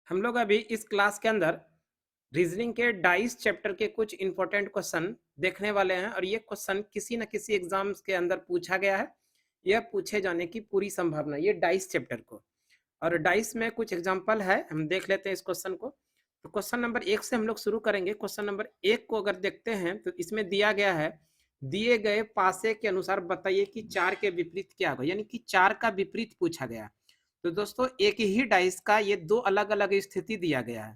हम लोग अभी इस क्लास के अंदर रीजनिंग के डाइस चैप्टर के कुछ इंपॉर्टेंट क्वेश्चन देखने वाले हैं और ये क्वेश्चन किसी न किसी एग्जाम्स के अंदर पूछा गया है। यह पूछे जाने की पूरी संभावना ये डाइस चैप्टर को। और डाइस में कुछ एग्जाम्पल है, हम देख लेते हैं इस क्वेश्चन को। तो क्वेश्चन नंबर 1 से हम लोग शुरू करेंगे। क्वेश्चन नंबर 1 को अगर देखते हैं तो इसमें दिया गया है, दिए गए पासे के अनुसार बताइए कि 4 के विपरीत क्या होगा, यानी कि 4 का विपरीत पूछा गया। तो दोस्तों एक ही डाइस का ये दो अलग अलग स्थिति दिया गया है,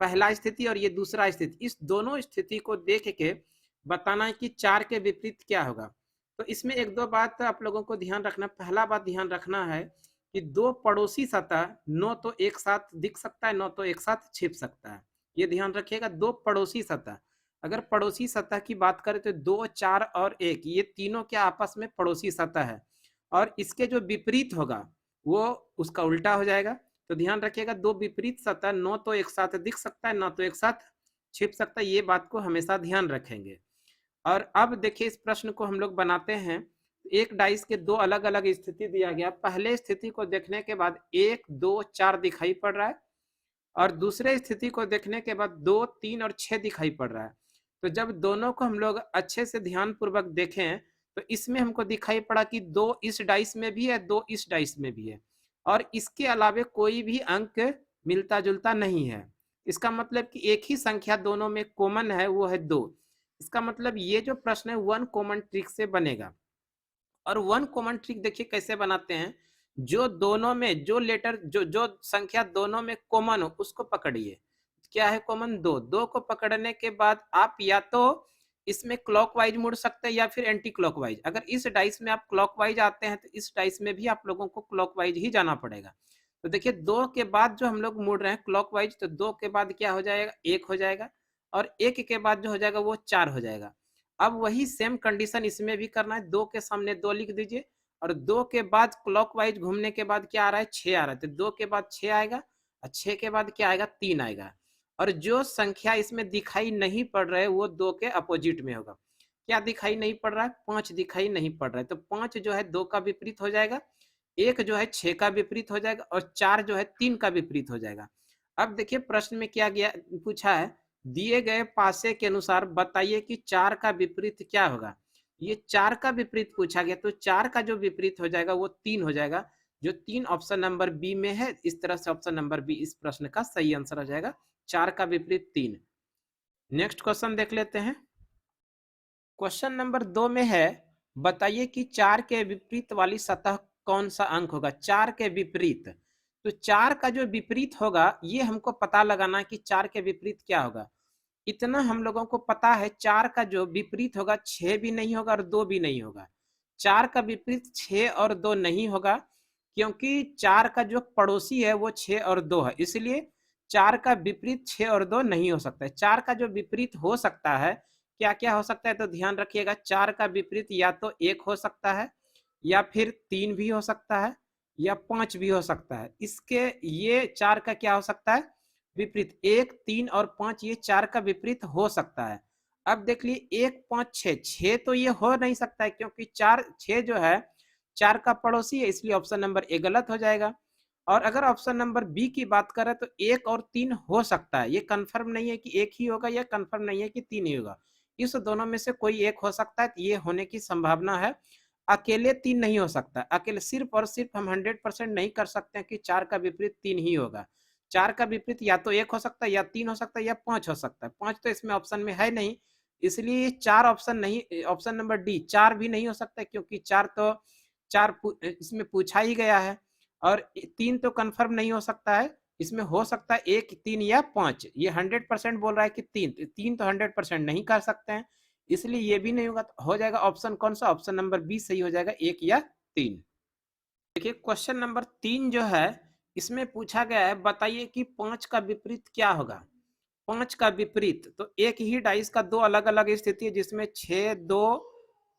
पहला स्थिति और ये दूसरा स्थिति। इस दोनों स्थिति को देख के बताना है कि 4 के विपरीत क्या होगा। तो इसमें एक दो बात आप लोगों को ध्यान रखना। पहला बात ध्यान रखना है कि दो पड़ोसी सतह न तो एक साथ दिख सकता है न तो एक साथ छिप सकता है। ये ध्यान रखिएगा, दो पड़ोसी सतह। अगर पड़ोसी सतह की बात करें तो 2, 4 और 1 ये तीनों क्या आपस में पड़ोसी सतह है, और इसके जो विपरीत होगा वो उसका उल्टा हो जाएगा। तो ध्यान रखिएगा, दो विपरीत सतह न तो एक साथ दिख सकता है न तो एक साथ छिप सकता है, ये बात को हमेशा ध्यान रखेंगे। और अब देखिए इस प्रश्न को हम लोग बनाते हैं। एक डाइस के दो अलग अलग स्थिति दिया गया। पहले स्थिति को देखने के बाद 1, 2, 4 दिखाई पड़ रहा है, और दूसरे स्थिति को देखने के बाद 2, 3 और 6 दिखाई पड़ रहा है। तो जब दोनों को हम लोग अच्छे से ध्यान पूर्वक देखें तो इसमें हमको दिखाई पड़ा कि 2 इस डाइस में भी है, 2 इस डाइस में भी है, और इसके अलावे कोई भी अंक मिलता जुलता नहीं है। इसका मतलब कि एक ही संख्या दोनों में कॉमन है, वो है 2। इसका मतलब ये जो प्रश्न है वन कॉमन ट्रिक से बनेगा। और वन कॉमन ट्रिक देखिए कैसे बनाते हैं, जो दोनों में जो लेटर जो जो संख्या दोनों में कॉमन हो उसको पकड़िए। क्या है कॉमन? 2। 2 को पकड़ने के बाद आप या तो इसमें क्लॉकवाइज मुड़ सकते हैं या फिर एंटी क्लॉकवाइज। अगर इस डाइस में आप क्लॉकवाइज आते हैं तो इस डाइस में भी आप लोगों को क्लॉकवाइज ही जाना पड़ेगा। तो देखिए 2 के बाद जो हम लोग मुड़ रहे हैं क्लॉकवाइज, तो 2 के बाद क्या हो जाएगा? 1 हो जाएगा, और 1 के बाद जो हो जाएगा वो 4 हो जाएगा। अब वही सेम कंडीशन इसमें भी करना है। 2 के सामने 2 लिख दीजिए, और 2 के बाद क्लॉकवाइज घूमने के बाद क्या आ रहा है? 6 आ रहा है। तो 2 के बाद 6 आएगा, और 6 के बाद क्या आएगा? 3 आएगा। और जो संख्या इसमें दिखाई नहीं पड़ रहा है वो 2 के अपोजिट में होगा। क्या दिखाई नहीं पड़ रहा है? 5 दिखाई नहीं पड़ रहा है। तो 5 जो है 2 का विपरीत हो जाएगा, 1 जो है 6 का विपरीत हो जाएगा, और 4 जो है 3 का विपरीत हो जाएगा। अब देखिए प्रश्न में क्या गया पूछा है, दिए गए पासे के अनुसार बताइए कि 4 का विपरीत क्या होगा। ये 4 का विपरीत पूछा गया, तो 4 का जो विपरीत हो जाएगा वो 3 हो जाएगा, जो 3 ऑप्शन नंबर बी में है। इस तरह से ऑप्शन नंबर बी इस प्रश्न का सही आंसर हो जाएगा, 4 का विपरीत 3। नेक्स्ट क्वेश्चन देख लेते हैं। क्वेश्चन नंबर 2 में है, बताइए कि 4 के विपरीत वाली सतह कौन सा अंक होगा। 4 के विपरीत, तो 4 का जो विपरीत होगा ये हमको पता लगाना है कि 4 के विपरीत क्या होगा। इतना हम लोगों को पता है, 4 का जो विपरीत होगा 6 भी नहीं होगा और 2 भी नहीं होगा। 4 का विपरीत 6 और 2 नहीं होगा, क्योंकि 4 का जो पड़ोसी है वो 6 और 2 है, इसलिए 4 का विपरीत 6 और 2 नहीं हो सकता है। 4 का जो विपरीत हो सकता है, क्या क्या हो सकता है? तो ध्यान रखिएगा, 4 का विपरीत या तो 1 हो सकता है, या फिर 3 भी हो सकता है, या 5 भी हो सकता है। इसके ये 4 का क्या हो सकता है? विपरीत। 1, 3 और 5 ये 4 का विपरीत हो सकता है। अब देख ली 1, 5, 6, 6 तो ये हो नहीं सकता है, क्योंकि 4, 6 जो है 4 का पड़ोसी है, इसलिए ऑप्शन नंबर ए गलत हो जाएगा। और अगर ऑप्शन नंबर बी की बात करें तो 1 और 3 हो सकता है। ये कंफर्म नहीं है कि 1 ही होगा, या कंफर्म नहीं है कि 3 ही होगा। इस दोनों में से कोई एक हो सकता है, तो ये होने की संभावना है। अकेले 3 नहीं हो सकता। अकेले सिर्फ और सिर्फ हम 100% नहीं कर सकते हैं कि 4 का विपरीत 3 ही होगा। 4 का विपरीत या तो 1 हो सकता है, या 3 हो सकता है, या 5 हो सकता है। 5 तो इसमें ऑप्शन में है नहीं, इसलिए 4 ऑप्शन नहीं, ऑप्शन नंबर डी 4 भी नहीं हो सकता है, क्योंकि 4 तो 4 इसमें पूछा ही गया है। और 3 तो कंफर्म नहीं हो सकता है, इसमें हो सकता है 1, 3 या 5। ये 100% बोल रहा है कि 3, 3 तो 100% नहीं कर सकते हैं, इसलिए ये भी नहीं होगा। तो हो जाएगा ऑप्शन कौन सा? ऑप्शन नंबर बी सही हो जाएगा, 1 या 3। देखिए क्वेश्चन नंबर 3 जो है इसमें पूछा गया है, बताइए कि 5 का विपरीत क्या होगा। 5 का विपरीत, तो एक ही डाइस का दो अलग अलग स्थिति है, जिसमें 6, 2,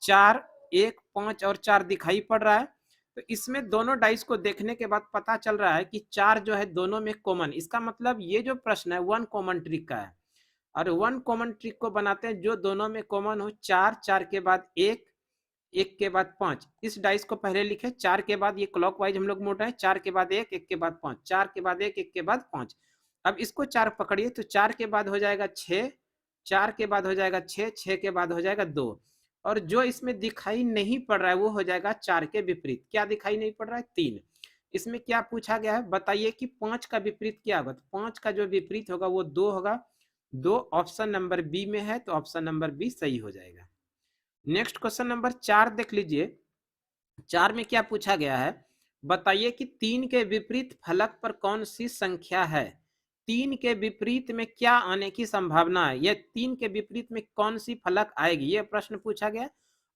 4, 1, 5 और 4 दिखाई पड़ रहा है। तो इसमें दोनों डाइस को देखने के बाद पता चल रहा है कि 4 जो है दोनों में कॉमन। इसका मतलब ये जो प्रश्न है वन कॉमन ट्रिक का है, और वन कॉमन ट्रिक को बनाते हैं जो दोनों में कॉमन हो। 4, 4 के बाद 1, 1 के बाद 5, इस डाइस को पहले लिखे, 4 के बाद ये क्लॉकवाइज हम लोग मोड़ रहे हैं, 4 के बाद 1, 1 के बाद 5, 4 के बाद 1, 1 के बाद 5। अब इसको 4 पकड़िए तो 4 के बाद हो जाएगा 6, 4 के बाद हो जाएगा 6, 6 के बाद हो जाएगा 2, और जो इसमें दिखाई नहीं पड़ रहा है वो हो जाएगा 4 के विपरीत। क्या दिखाई नहीं पड़ रहा है? 3। इसमें क्या पूछा गया है? बताइए कि 5 का विपरीत क्या होगा। तो 5 का जो विपरीत होगा वो 2 होगा। 2 ऑप्शन नंबर बी में है, तो ऑप्शन नंबर बी सही हो जाएगा। नेक्स्ट क्वेश्चन नंबर 4 देख लीजिए। 4 में क्या पूछा गया है? बताइए कि 3 के विपरीत फलक पर कौन सी संख्या है। 3 के विपरीत में क्या आने की संभावना है, या 3 के विपरीत में कौन सी फलक आएगी, यह प्रश्न पूछा गया।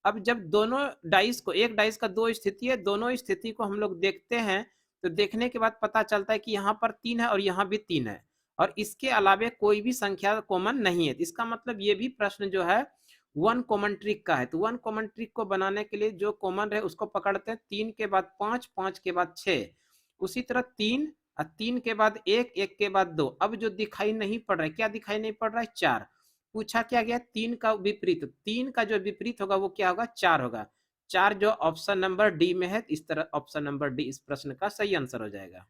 अब जब दोनों डाइस को, एक डाइस का 2 स्थिति है, दोनों स्थिति को हम लोग देखते हैं तो देखने के बाद पता चलता है कि यहाँ पर 3 है और यहाँ भी 3 है, और इसके अलावे कोई भी संख्या कॉमन नहीं है। इसका मतलब ये भी प्रश्न जो है वन कॉमन ट्रिक का है। तो वन कॉमन ट्रिक को बनाने के लिए जो कॉमन रहे उसको पकड़ते हैं। 3 के बाद 5, 5 के बाद 6, उसी तरह 3 और 3 के बाद 1, 1 के बाद 2। अब जो दिखाई नहीं पड़ रहा है, क्या दिखाई नहीं पड़ रहा है? 4। पूछा क्या गया? 3 का विपरीत। 3 का जो विपरीत होगा वो क्या होगा? 4 होगा। 4 जो ऑप्शन नंबर डी में है, इस तरह ऑप्शन नंबर डी इस प्रश्न का सही आंसर हो जाएगा।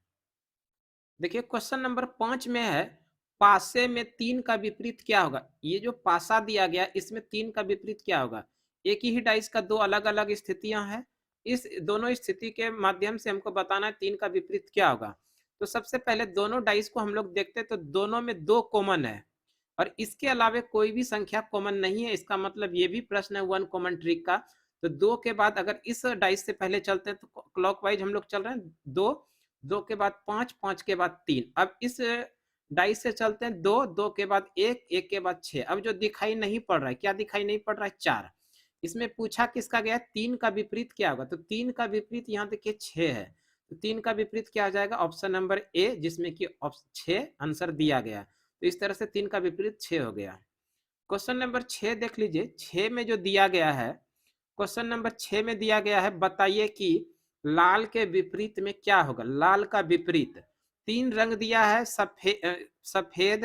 देखिए क्वेश्चन नंबर 5 में है, पासे में 3 का विपरीत क्या होगा। ये जो पासा दिया गया इसमें 3 का विपरीत क्या होगा। एक ही डाइस का 2 अलग अलग स्थितियां हैं, इस दोनों स्थिति के माध्यम से हमको बताना है 3 का विपरीत क्या होगा। तो सबसे पहले दोनों डाइस को हम लोग देखते हैं तो दोनों में 2 कॉमन है, और इसके अलावे कोई भी संख्या कॉमन नहीं है। इसका मतलब ये भी प्रश्न है वन कॉमन ट्रिक का। तो 2 के बाद अगर इस डाइस से पहले चलते हैं तो क्लॉकवाइज हम लोग चल रहे हैं। 2, 2 के बाद 5, 5 के बाद 3। अब इस डाइस से चलते हैं 2, 2 के बाद 1, 1 के बाद 6। अब जो दिखाई नहीं पड़ रहा है, क्या दिखाई नहीं पड़ रहा है? 4। इसमें पूछा किसका गया? 3 का विपरीत क्या होगा। तो 3 का विपरीत यहाँ देखिए 6 है, तो 3 का विपरीत क्या हो जाएगा? ऑप्शन नंबर ए, जिसमें कि 6 आंसर दिया गया। तो इस तरह से 3 का विपरीत 6 हो गया। क्वेश्चन नंबर 6 देख लीजिए। 6 में जो दिया गया है, क्वेश्चन नंबर 6 में दिया गया है, बताइए कि लाल के विपरीत में क्या होगा। लाल का विपरीत, 3 रंग दिया है, सफेद,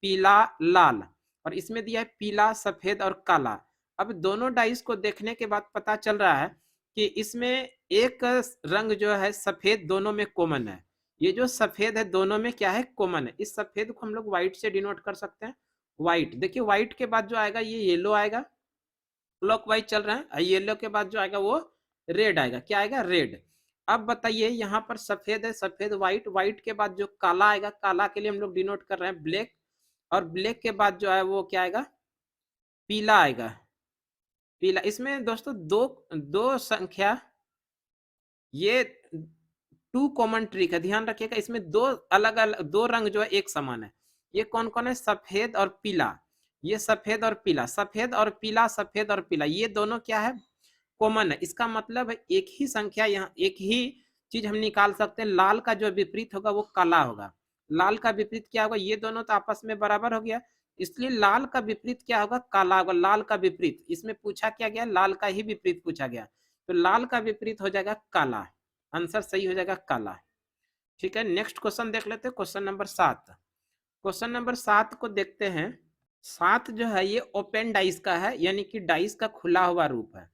पीला, लाल, और इसमें दिया है पीला, सफेद और काला। अब दोनों डाइस को देखने के बाद पता चल रहा है कि इसमें एक रंग जो है सफेद दोनों में कॉमन है। ये जो सफेद है दोनों में क्या है? कॉमन है। इस सफेद को हम लोग व्हाइट से डिनोट कर सकते हैं। व्हाइट, देखिए व्हाइट के बाद जो आएगा ये येलो आएगा, क्लॉकवाइज चल रहा है। येलो के बाद जो आएगा वो रेड आएगा। क्या आएगा? रेड। अब बताइए यहाँ पर सफेद है, सफेद, व्हाइट, व्हाइट के बाद जो काला आएगा, काला के लिए हम लोग डिनोट कर रहे हैं ब्लैक, और ब्लैक के बाद जो है वो क्या आएगा? पीला आएगा। पीला। इसमें दोस्तों दो दो संख्या, ये 2 कॉमन ट्रिक है, ध्यान रखिएगा। इसमें 2 अलग अलग 2 रंग जो है एक समान है। ये कौन कौन है? सफेद और पीला। ये सफेद और पीला, सफेद और पीला, सफेद और पीला, ये दोनों क्या है? कॉमन है। इसका मतलब है एक ही संख्या, यहाँ एक ही चीज हम निकाल सकते हैं। लाल का जो विपरीत होगा वो काला होगा। लाल का विपरीत क्या होगा? ये दोनों तो आपस में बराबर हो गया, इसलिए लाल का विपरीत क्या होगा? काला होगा। लाल का विपरीत, इसमें पूछा क्या गया? लाल का ही विपरीत पूछा गया, तो लाल का विपरीत हो जाएगा काला। आंसर सही हो जाएगा काला। ठीक है, नेक्स्ट क्वेश्चन देख लेते हैं। Question number 7। क्वेश्चन नंबर 7 को देखते हैं। 7 जो है ये ओपन डाइस का है, यानी कि डाइस का खुला हुआ रूप है,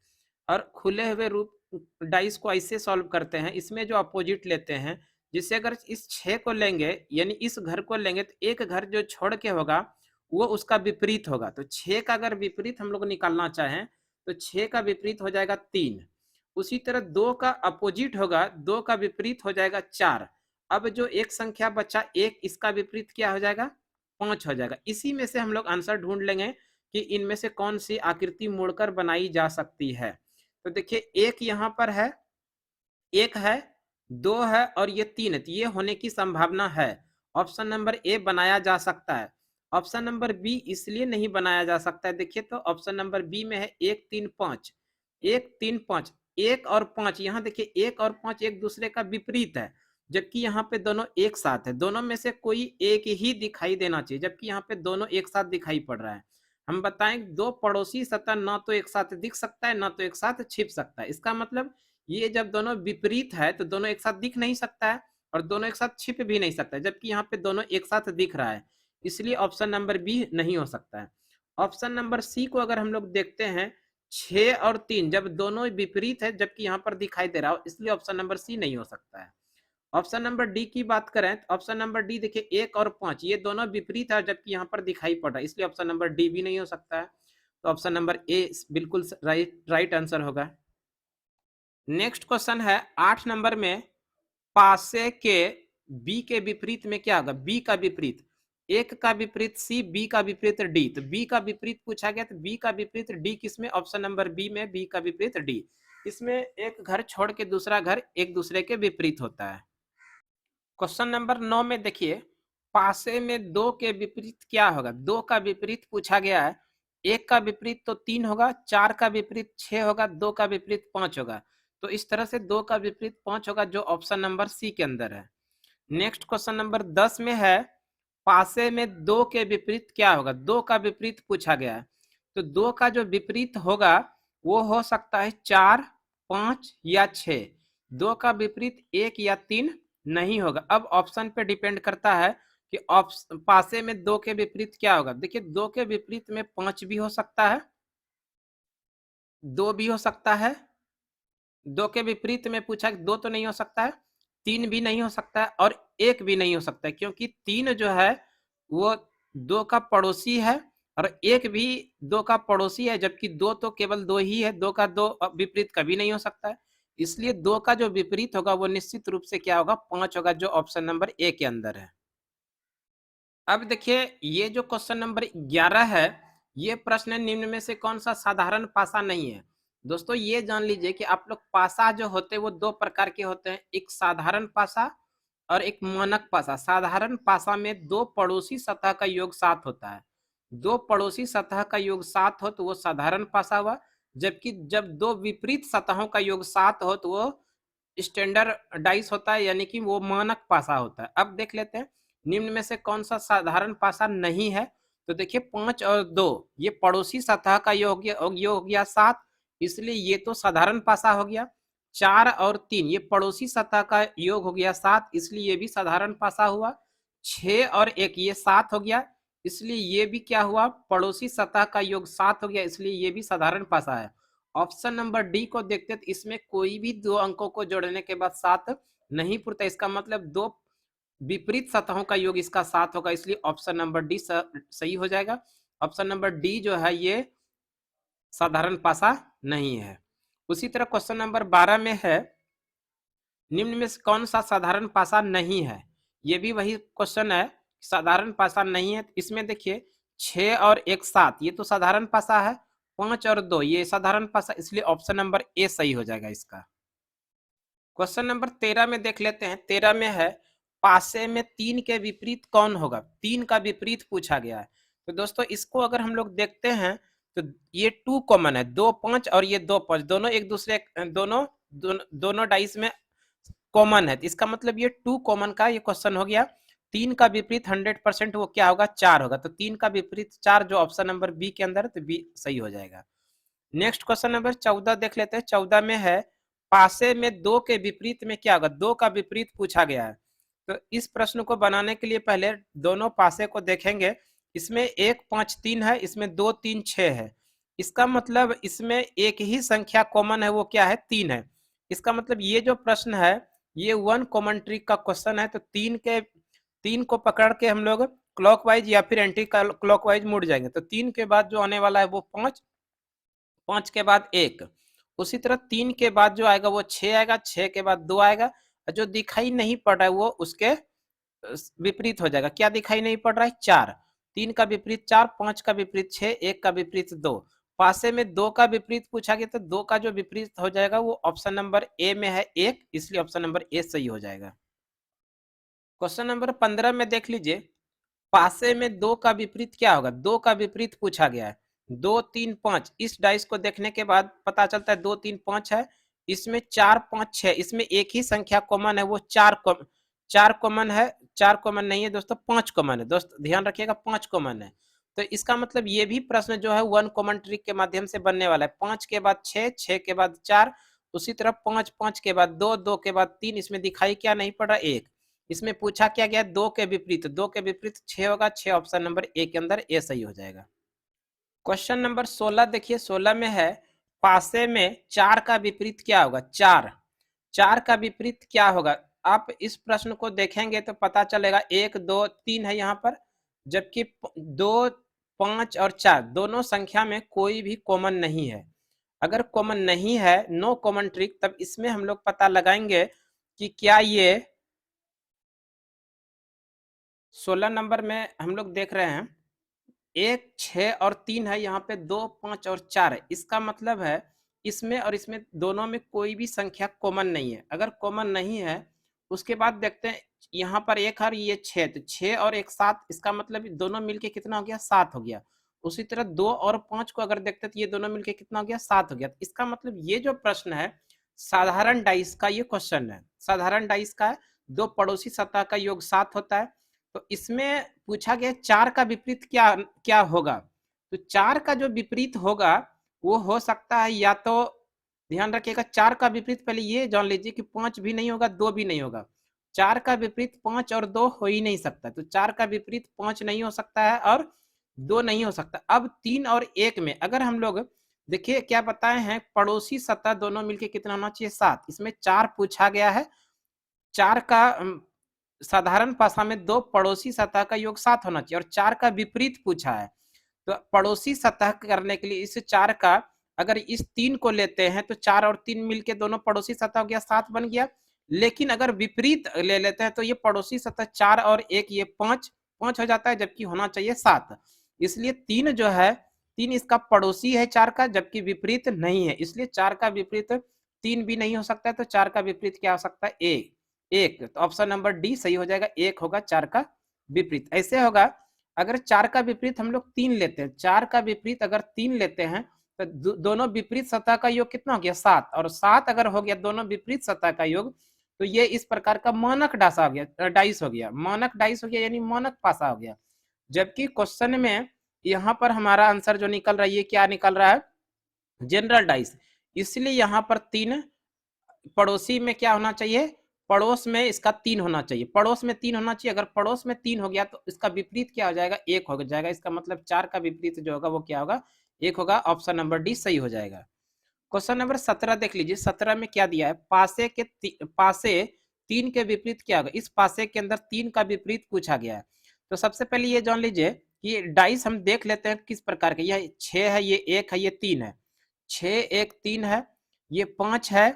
और खुले हुए रूप डाइस को ऐसे सॉल्व करते हैं, इसमें जो अपोजिट लेते हैं, जिससे अगर इस 6 को लेंगे यानी इस घर को लेंगे तो एक घर जो छोड़ के होगा वो उसका विपरीत होगा। तो 6 का अगर विपरीत हम लोग निकालना चाहें तो 6 का विपरीत हो जाएगा 3। उसी तरह 2 का अपोजिट होगा, 2 का विपरीत हो जाएगा 4। अब जो एक संख्या बचा 1, इसका विपरीत क्या हो जाएगा? 5 हो जाएगा। इसी में से हम लोग आंसर ढूंढ लेंगे कि इनमें से कौन सी आकृति मोड़कर बनाई जा सकती है। तो देखिए एक यहाँ पर है, 1 है, 2 है और ये 3 है, तो ये होने की संभावना है। ऑप्शन नंबर ए बनाया जा सकता है। ऑप्शन नंबर बी इसलिए नहीं बनाया जा सकता है, देखिए तो ऑप्शन नंबर बी में है 1, 3, 5। 1, 3, 5, 1 और 5, यहाँ देखिए 1 और 5 एक दूसरे का विपरीत है, जबकि यहाँ पे दोनों एक साथ है। दोनों में से कोई एक ही दिखाई देना चाहिए, जबकि यहाँ पे दोनों एक साथ दिखाई पड़ रहा है। हम बताएं 2 पड़ोसी सतह ना तो एक साथ दिख सकता है ना तो एक साथ छिप सकता है। इसका मतलब ये जब दोनों विपरीत है तो दोनों एक साथ दिख नहीं सकता है और दोनों एक साथ छिप भी नहीं सकता है, जबकि यहाँ पे दोनों एक साथ दिख रहा है, इसलिए ऑप्शन नंबर बी नहीं हो सकता है। ऑप्शन नंबर सी को अगर हम लोग देखते हैं 6 और 3 जब दोनों विपरीत है जबकि यहाँ पर दिखाई दे रहा हो, इसलिए ऑप्शन नंबर सी नहीं हो सकता है। ऑप्शन नंबर डी की बात करें तो ऑप्शन नंबर डी देखिए 1 और 5 ये दोनों विपरीत है जबकि यहाँ पर दिखाई पड़ रहा है, इसलिए ऑप्शन नंबर डी भी नहीं हो सकता है। तो ऑप्शन नंबर ए बिल्कुल राइट आंसर होगा। नेक्स्ट क्वेश्चन है 8 नंबर में, पासे के बी के विपरीत में क्या होगा? बी का विपरीत, एक का विपरीत सी, बी का विपरीत डी। तो बी का विपरीत पूछा गया, तो बी का विपरीत डी किसमें? ऑप्शन नंबर बी में, बी का विपरीत डी। इसमें एक घर छोड़ के दूसरा घर एक दूसरे के विपरीत होता है। क्वेश्चन नंबर 9 में देखिए, पासे में दो के विपरीत क्या होगा? दो का विपरीत पूछा गया है। एक का विपरीत तो 3 होगा, 4 का विपरीत 6 होगा, 2 का विपरीत 5 होगा। तो इस तरह से 2 का विपरीत 5 होगा, जो ऑप्शन नंबर सी के अंदर है। नेक्स्ट क्वेश्चन नंबर 10 में है, पासे में 2 के विपरीत क्या होगा? 2 का विपरीत पूछा गया है। तो 2 का जो विपरीत होगा वो हो सकता है 4, 5 या 6। 2 का विपरीत 1 या 3 नहीं होगा। अब ऑप्शन पे डिपेंड करता है कि पासे में 2 के विपरीत क्या होगा। देखिए 2 के विपरीत में 5 भी हो सकता है, 2 भी हो सकता है। 2 के विपरीत में पूछा कि 2 तो नहीं हो सकता है, 3 भी नहीं हो सकता है और 1 भी नहीं हो सकता है, क्योंकि 3 जो है वो 2 का पड़ोसी है और 1 भी 2 का पड़ोसी है, जबकि 2 तो केवल 2 ही है, 2 का 2 विपरीत कभी नहीं हो सकता है। इसलिए 2 का जो विपरीत होगा वो निश्चित रूप से क्या होगा? 5 होगा, जो ऑप्शन नंबर ए के अंदर है। अब देखिए ये जो क्वेश्चन नंबर 11 है, ये प्रश्न निम्न में से कौन सा साधारण पासा नहीं है? दोस्तों ये जान लीजिए कि आप लोग पासा जो होते हैं वो 2 प्रकार के होते हैं, एक साधारण पासा और एक मानक पासा। साधारण पासा में 2 पड़ोसी सतह का योग 7 होता है। 2 पड़ोसी सतह का योग 7 हो तो वो साधारण पासा हुआ, जबकि जब 2 विपरीत सतहों का योग 7 हो तो वो स्टैंडर्डाइज होता है, यानी कि वो मानक पासा होता है। अब देख लेते हैं निम्न में से कौन सा साधारण पासा नहीं है। तो देखिए 5 और 2 ये पड़ोसी सतह का योग हो गया 7, इसलिए ये तो साधारण पासा हो गया। 4 और 3 ये पड़ोसी सतह का योग हो गया 7, इसलिए ये भी साधारण पासा हुआ। 6 और 1 ये 7 हो गया, इसलिए ये भी क्या हुआ? पड़ोसी सतह का योग 7 हो गया, इसलिए ये भी साधारण पासा है। ऑप्शन नंबर डी को देखते तो इसमें कोई भी 2 अंकों को जोड़ने के बाद 7 नहीं पूरता, इसका मतलब 2 विपरीत सतहों का योग इसका 7 होगा, इसलिए ऑप्शन नंबर डी सही हो जाएगा। ऑप्शन नंबर डी जो है ये साधारण पासा नहीं है। उसी तरह क्वेश्चन नंबर 12 में है, निम्न में से कौन सा साधारण पासा नहीं है? ये भी वही क्वेश्चन है, साधारण पासा नहीं है। इसमें देखिए 6 और 1 7 ये तो साधारण पासा है, 5 और 2 ये साधारण पासा, इसलिए ऑप्शन नंबर ए सही हो जाएगा इसका। क्वेश्चन नंबर 13 में देख लेते हैं। 13 में है, पासे में 3 के विपरीत कौन होगा? 3 का विपरीत पूछा गया है। तो दोस्तों इसको अगर हम लोग देखते हैं तो ये 2 कॉमन है, 2 5 और ये 2 5 दोनों एक दूसरे दोनों डाइस में कॉमन है, तो इसका मतलब ये 2 कॉमन का ये क्वेश्चन हो गया। 3 का विपरीत 100% वो क्या होगा? 4 होगा, तो 3 का विपरीत 4 जो ऑप्शन नंबर बी के अंदर है, तो बी सही हो जाएगा। नेक्स्ट क्वेश्चन नंबर 14 देख लेते हैं। 14 में है, पासे में 2 के विपरीत में क्या होगा? 2 का विपरीत पूछा गया है। तो इस प्रश्न को बनाने के लिए पहले दोनों पासे को देखेंगे। इसमें 1 5 3 है, इसमें 2 3 6 है। इसका मतलब इसमें एक ही संख्या कॉमन है, वो क्या है? 3 है। इसका मतलब ये जो प्रश्न है ये 1 कॉमन ट्रिक का क्वेश्चन है, तो 3 को पकड़ के हम लोग क्लॉकवाइज या फिर एंटी क्लॉकवाइज मुड़ जाएंगे। तो 3 के बाद जो आने वाला है वो 5, 5 के बाद 1, उसी तरह 3 के बाद जो आएगा वो 6 आएगा, 6 के बाद 2 आएगा, जो दिखाई नहीं पड़ रहा है वो उसके विपरीत हो जाएगा। क्या दिखाई नहीं पड़ रहा है? 4। 3 का विपरीत 4, 5 का विपरीत 6, 1 का विपरीत 2। पासे में 2 का विपरीत पूछा गया, तो 2 का जो विपरीत हो जाएगा वो ऑप्शन नंबर ए में है 1, इसलिए ऑप्शन नंबर ए सही हो जाएगा। क्वेश्चन नंबर 15 में देख लीजिए, पासे में 2 का विपरीत क्या होगा? 2 का विपरीत पूछा गया है। 2 3 5 इस डाइस को देखने के बाद पता चलता है 2 3 5 है, इसमें 4 5 6 इसमें एक ही संख्या कॉमन है, वो 4 कॉमन है। 4 कॉमन नहीं है दोस्तों, 5 कॉमन है। दोस्त ध्यान रखिएगा 5 कॉमन है। तो इसका मतलब ये भी प्रश्न जो है 1 कॉमन ट्रिक के माध्यम से बनने वाला है। 5 के बाद 6, 6 के बाद 4, उसी तरह 5 5 के बाद 2, 2 के बाद 3, इसमें दिखाई क्या नहीं पड़ रहा? 1। इसमें पूछा क्या गया? 2 के विपरीत, 2 के विपरीत 6 होगा, 6 ऑप्शन नंबर ए के अंदर ए सही हो जाएगा। क्वेश्चन नंबर 16 देखिए, 16 में है, पासे में 4 का विपरीत क्या होगा? 4 का विपरीत क्या होगा? आप इस प्रश्न को देखेंगे तो पता चलेगा 1 2 3 है यहाँ पर, जबकि 2 5 और 4 दोनों संख्या में कोई भी कॉमन नहीं है। अगर कॉमन नहीं है, नो कॉमन ट्रिक, तब इसमें हम लोग पता लगाएंगे कि क्या ये 16 नंबर में हम लोग देख रहे हैं 1 6 और 3 है, यहाँ पे 2 5 और 4 है। इसका मतलब है इसमें और इसमें दोनों में कोई भी संख्या कॉमन नहीं है। अगर कॉमन नहीं है, उसके बाद देखते हैं यहाँ पर 1 और ये 6, तो 6 और 1 7, इसका मतलब दोनों मिलके कितना हो गया? 7 हो गया। उसी तरह 2 और 5 को अगर देखते हैं तो ये दोनों मिलके कितना हो गया? 7 हो गया। तो इसका मतलब ये जो प्रश्न है साधारण डाइस का ये क्वेश्चन है। साधारण डाइस का है, दो पड़ोसी सतह का योग 7 होता है। तो इसमें पूछा गया 4 का विपरीत क्या क्या होगा? तो 4 का जो विपरीत होगा वो हो सकता है, या तो ध्यान रखिएगा 4 का विपरीत पहले ये जान लीजिए कि 5 भी नहीं होगा, 2 भी नहीं होगा। 4 का विपरीत 5 और 2 हो ही नहीं सकता। तो 4 का विपरीत 5 नहीं हो सकता है और 2 नहीं हो सकता। अब 3 और 1 में अगर हम लोग देखिए क्या बताए हैं, पड़ोसी सतह दोनों मिलके कितना होना चाहिए? 7। इसमें 4 पूछा गया है। 4 का साधारण भाषा में दो पड़ोसी सतह का योग 7 होना चाहिए, और 4 का विपरीत पूछा है। तो पड़ोसी सतह करने के लिए इस 4 का अगर इस 3 को लेते हैं तो 4 और 3 मिलके दोनों पड़ोसी सतह हो गया, 7 बन गया। लेकिन अगर विपरीत ले लेते हैं तो ये पड़ोसी सतह 4 और 1 ये 5 हो जाता है, जबकि होना चाहिए 7। इसलिए 3 जो है 3 इसका पड़ोसी है 4 का, जबकि विपरीत नहीं है। इसलिए 4 का विपरीत 3 भी नहीं हो सकता है। तो 4 का विपरीत क्या हो सकता है? 1। तो ऑप्शन नंबर डी सही हो जाएगा, 1 होगा 4 का विपरीत। ऐसे होगा अगर 4 का विपरीत हम लोग 3 लेते हैं, 4 का विपरीत अगर 3 लेते हैं तो दोनों विपरीत सतह का योग कितना हो गया? 7। और 7 अगर हो गया दोनों विपरीत सतह का योग, तो ये इस प्रकार का मानक डासा हो गया, डाइस हो गया, मानक डाइस हो गया, यानी मानक पासा हो गया। जबकि क्वेश्चन में यहाँ पर हमारा आंसर जो निकल रहा है ये क्या निकल रहा है? General dice. इसलिए यहाँ पर 3 पड़ोसी में क्या होना चाहिए? पड़ोस में इसका 3 होना चाहिए, पड़ोस में 3 होना चाहिए। अगर पड़ोस में 3 हो गया तो इसका विपरीत क्या हो जाएगा? 1 हो जाएगा। इसका मतलब 4 का विपरीत जो होगा वो क्या होगा? 1 होगा। ऑप्शन नंबर डी सही हो जाएगा। क्वेश्चन नंबर 17 देख लीजिए। 17 में क्या दिया है? पासे 3 के विपरीत क्या होगा? इस पासे के अंदर 3 का विपरीत पूछा गया है। तो सबसे पहले ये जान लीजिए कि डाइस हम देख लेते हैं किस प्रकार के। यह 6 है, ये 1 है, ये 3 है। 6 1 3 है, ये 5 है,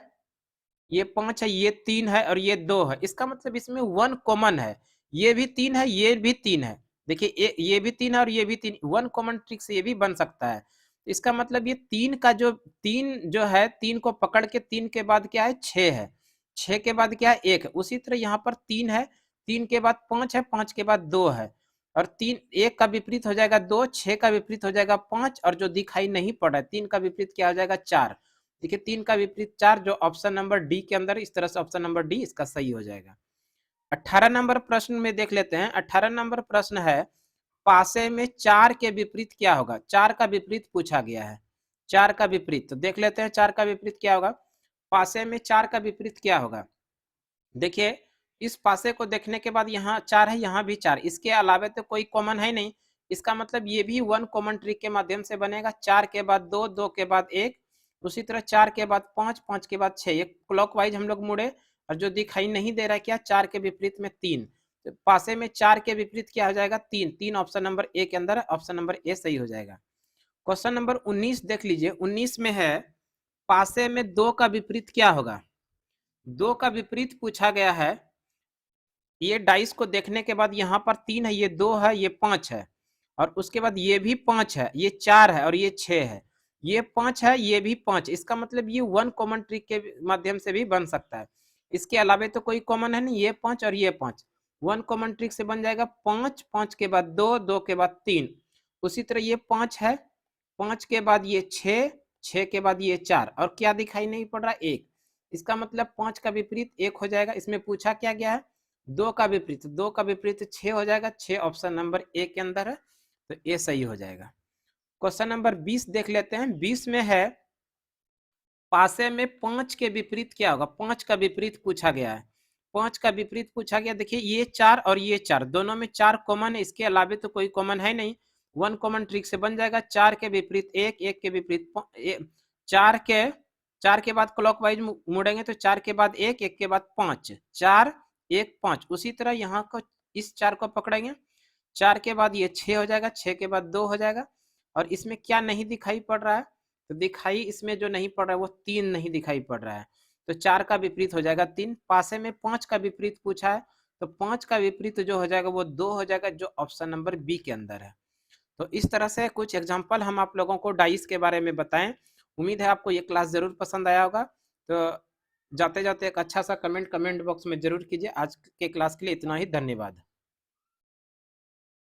ये 5 है, ये 3 है और ये 2 है। इसका मतलब इसमें 1 कॉमन है। ये भी 3 है, ये भी 3 है। देखिए ये भी 3 है और ये भी 3, 1 कॉमन ट्रिक से ये भी बन सकता है। इसका मतलब ये 3 का जो 3 जो है 3 को पकड़ के 3 के बाद क्या है? 6 है। 6 के बाद क्या है? 1 है। उसी तरह यहाँ पर 3 है, 3 के बाद 5 है, 5 के बाद 2 है। और 3 1 का विपरीत हो जाएगा 2, 6 का विपरीत हो जाएगा 5, और जो दिखाई नहीं पड़ रहा है 3 का विपरीत क्या हो जाएगा? 4। देखिए 3 का विपरीत 4, जो ऑप्शन नंबर डी के अंदर, इस तरह से ऑप्शन नंबर डी इसका सही हो जाएगा। 18 नंबर प्रश्न में देख लेते हैं। 18 नंबर प्रश्न है पासे में 4 के विपरीत क्या होगा? 4 का विपरीत पूछा गया है। 4 का विपरीत तो देख लेते हैं 4 का विपरीत क्या होगा। पासे में 4 का विपरीत क्या होगा? देखिए इस पासे को देखने के बाद यहाँ 4 है, यहाँ भी 4, इसके अलावा तो कोई कॉमन है नहीं। इसका मतलब ये भी 1 कॉमन ट्रिक के माध्यम से बनेगा। 4 के बाद 2, 2 के बाद 1, उसी तरह 4 के बाद 5, 5 के बाद 6। ये क्लॉकवाइज हम लोग मुड़े, और जो दिखाई नहीं दे रहा है क्या? 4 के विपरीत में 3। तो पासे में 4 के विपरीत क्या हो जाएगा? 3। 3 ऑप्शन नंबर ए के अंदर, ऑप्शन नंबर ए सही हो जाएगा। क्वेश्चन नंबर 19 देख लीजिए। 19 में है पासे में 2 का विपरीत क्या होगा? 2 का विपरीत पूछा गया है। ये डाइस को देखने के बाद यहाँ पर 3 है, ये 2 है, ये 5 है, और उसके बाद ये भी 5 है, ये 4 है और ये 6 है। ये 5 है, ये भी 5। इसका मतलब ये 1 कॉमन ट्रिक के माध्यम से भी बन सकता है। इसके अलावा तो कोई कॉमन है नहीं। ये 5 और ये 5 1 कॉमन ट्रिक से बन जाएगा। 5, 5 के बाद 2, 2 के बाद 3। उसी तरह ये 5 है, 5 के बाद ये 6, 6 के बाद ये 4, और क्या दिखाई नहीं पड़ रहा? 1। इसका मतलब 5 का विपरीत 1 हो जाएगा। इसमें पूछा क्या गया है? 2 का विपरीत, 2 का विपरीत 6 हो जाएगा। 6 ऑप्शन नंबर ए के अंदर है, तो ए सही हो जाएगा। क्वेश्चन नंबर 20 देख लेते हैं। 20 में है पासे में 5 के विपरीत क्या होगा? 5 का विपरीत पूछा गया है। 5 का विपरीत पूछा गया। देखिए ये 4 और ये 4 दोनों में 4 कॉमन है, इसके अलावा तो कोई कॉमन है नहीं। 1 कॉमन ट्रिक से बन जाएगा। 4 के विपरीत 1, 1 के विपरीत चार के बाद क्लॉकवाइज मुड़ेंगे तो 4 के बाद 1, 1 के बाद 5, 4 1 5। उसी तरह यहाँ को इस 4 को पकड़ेंगे, 4 के बाद ये 6 हो जाएगा, 6 के बाद 2 हो जाएगा। और इसमें क्या नहीं दिखाई पड़ रहा है, तो दिखाई इसमें जो नहीं पड़ रहा है वो 3 नहीं दिखाई पड़ रहा है, तो 4 का विपरीत हो जाएगा 3। पासे में 5 का विपरीत पूछा है, तो 5 का विपरीत जो हो जाएगा वो 2 हो जाएगा, जो ऑप्शन नंबर बी के अंदर है। तो इस तरह से कुछ एग्जाम्पल हम आप लोगों को डाइस के बारे में बताएं। उम्मीद है आपको ये क्लास जरूर पसंद आया होगा। तो जाते जाते एक अच्छा सा कमेंट बॉक्स में जरूर कीजिए। आज के क्लास के लिए इतना ही, धन्यवाद।